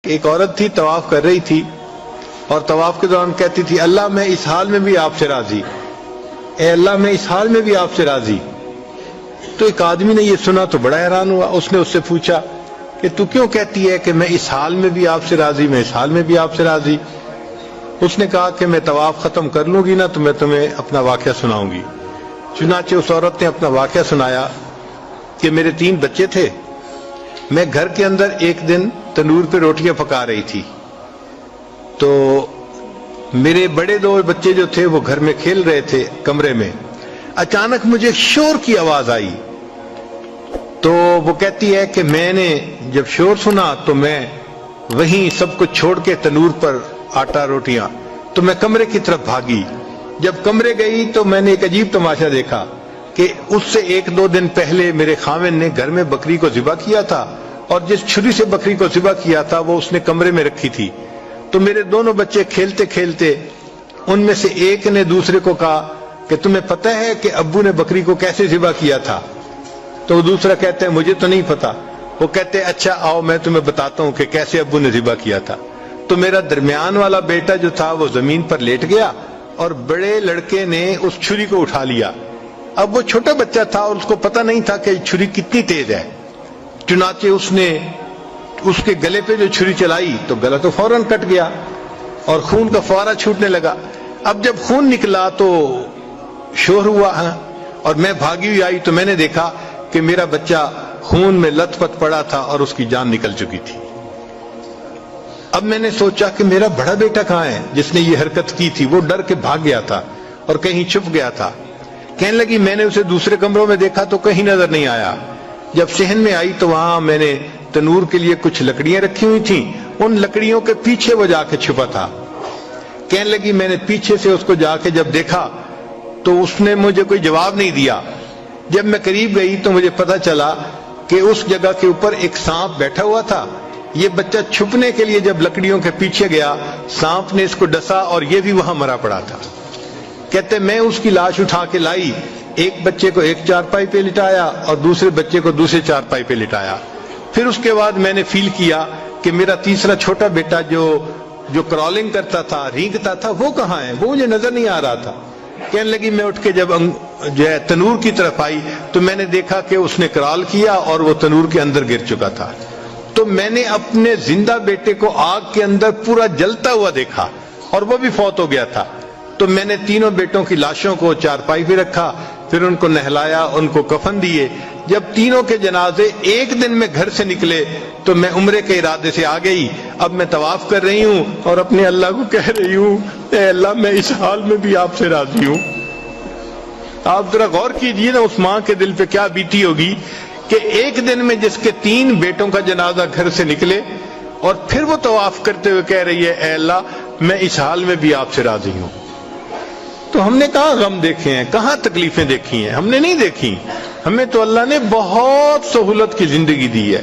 ایک عورت تھی طواف کر رہی تھی اور طواف کے دوران کہتی تھی اللہ میں اس حال میں بھی آپ سے راضی، اے اللہ میں اس حال میں بھی آپ سے راضی۔ تو ایک آدمی نے یہ سنا تو بڑا حیران ہوا، اس نے اس سے پوچھا کہ تو کیوں کہتی ہے کہ میں اس حال میں بھی آپ سے راضی، میں اس حال میں بھی آپ سے راضی؟ اس نے کہا کہ میں طواف ختم کر لوں گی نا تو میں تمہیں اپنا واقعہ سناؤں گی۔ چنانچہ اس عورت نے اپنا واقعہ سنایا کہ میرے 3 بچے تھے، میں گھر کے اندر ایک دن تنور پہ روٹیاں پکا رہی تھی، تو میرے بڑے 2 بچے جو تھے وہ گھر میں کھیل رہے تھے کمرے میں، اچانک مجھے شور کی آواز آئی، تو وہ کہتی ہے کہ میں نے جب شور سنا تو میں وہیں سب کچھ چھوڑ کے تنور پر آٹا روٹیاں تو میں کمرے کی طرف بھاگی۔ جب کمرے گئی تو میں نے ایک عجیب تماشا دیکھا کہ اس سے 1-2 دن پہلے میرے خاوند نے گھر میں بکری کو ذبح کیا تھا، اور جس چھری سے بکری کو ذبح کیا تھا وہ اس نے کمرے میں رکھی تھی۔ تو میرے دونوں بچے کھیلتے کھیلتے ان میں سے ایک نے دوسرے کو کہا کہ تمہیں پتہ ہے کہ ابو نے بکری کو کیسے ذبح کیا تھا؟ تو وہ دوسرا کہتا ہے مجھے تو نہیں پتا۔ وہ کہتے اچھا آؤ میں تمہیں بتاتا ہوں کہ کیسے ابو نے ذبح کیا تھا۔ تو میرا درمیان والا بیٹا جو تھا وہ زمین پر لیٹ گیا اور بڑے لڑکے نے اس چھری کو اٹھا لیا۔ اب وہ چھوٹا بچہ تھا اور اس کو پتہ نہیں تھا کہ چھری کتنی تیز ہے، چنانچہ اس نے اس کے گلے پہ جو چھری چلائی تو گلا تو فوراً کٹ گیا اور خون کا فوارہ چھوٹنے لگا۔ اب جب خون نکلا تو شور ہوا اور میں بھاگی ہوئی آئی تو میں نے دیکھا کہ میرا بچہ خون میں لت پت پڑا تھا اور اس کی جان نکل چکی تھی۔ اب میں نے سوچا کہ میرا بڑا بیٹا کہاں ہے جس نے یہ حرکت کی تھی؟ وہ ڈر کے بھاگ گیا تھا اور کہیں چھپ گیا تھا۔ کہنے لگی میں نے اسے دوسرے کمروں میں دیکھا تو کہیں نظر نہیں آیا۔ جب صحن میں آئی تو وہاں میں نے تنور کے لیے کچھ لکڑیاں رکھی ہوئی تھیں، ان لکڑیوں کے پیچھے وہ جا کے چھپا تھا۔ کہنے لگی میں نے پیچھے سے اس کو جا کے جب دیکھا تو اس نے مجھے کوئی جواب نہیں دیا۔ جب میں قریب گئی تو مجھے پتا چلا کہ اس جگہ کے اوپر ایک سانپ بیٹھا ہوا تھا۔ یہ بچہ چھپنے کے لیے جب لکڑیوں کے پیچھے گیا، سانپ نے اس کو ڈسا اور یہ بھی وہاں مرا پڑا تھا۔ کہتے میں اس کی لاش اٹھا کے لائی، ایک بچے کو ایک چارپائی پہ لٹایا اور دوسرے بچے کو دوسرے چارپائی پہ لٹایا۔ پھر اس کے بعد میں نے فیل کیا کہ میرا تیسرا چھوٹا بیٹا جو کرالنگ کرتا تھا، رینگتا تھا، وہ کہاں ہے؟ وہ مجھے نظر نہیں آ رہا تھا۔ کہنے لگی میں اٹھ کے جب جو ہے تنور کی طرف آئی تو میں نے دیکھا کہ اس نے کرال کیا اور وہ تنور کے اندر گر چکا تھا۔ تو میں نے اپنے زندہ بیٹے کو آگ کے اندر پورا جلتا ہوا دیکھا اور وہ بھی فوت ہو گیا تھا۔ تو میں نے تینوں بیٹوں کی لاشوں کو چارپائی پہ رکھا، پھر ان کو نہلایا، ان کو کفن دیے۔ جب تینوں کے جنازے ایک دن میں گھر سے نکلے تو میں عمرے کے ارادے سے آ گئی۔ اب میں طواف کر رہی ہوں اور اپنے اللہ کو کہہ رہی ہوں اے اللہ میں اس حال میں بھی آپ سے راضی ہوں۔ آپ ذرا غور کیجئے نا اس ماں کے دل پہ کیا بیتی ہوگی کہ ایک دن میں جس کے 3 بیٹوں کا جنازہ گھر سے نکلے اور پھر وہ طواف کرتے ہوئے کہہ رہی ہے اے اللہ میں اس حال میں بھی آپ سے راضی ہوں۔ تو ہم نے کہاں غم دیکھے ہیں، کہاں تکلیفیں دیکھی ہیں؟ ہم نے نہیں دیکھی۔ ہمیں تو اللہ نے بہت سہولت کی زندگی دی ہے۔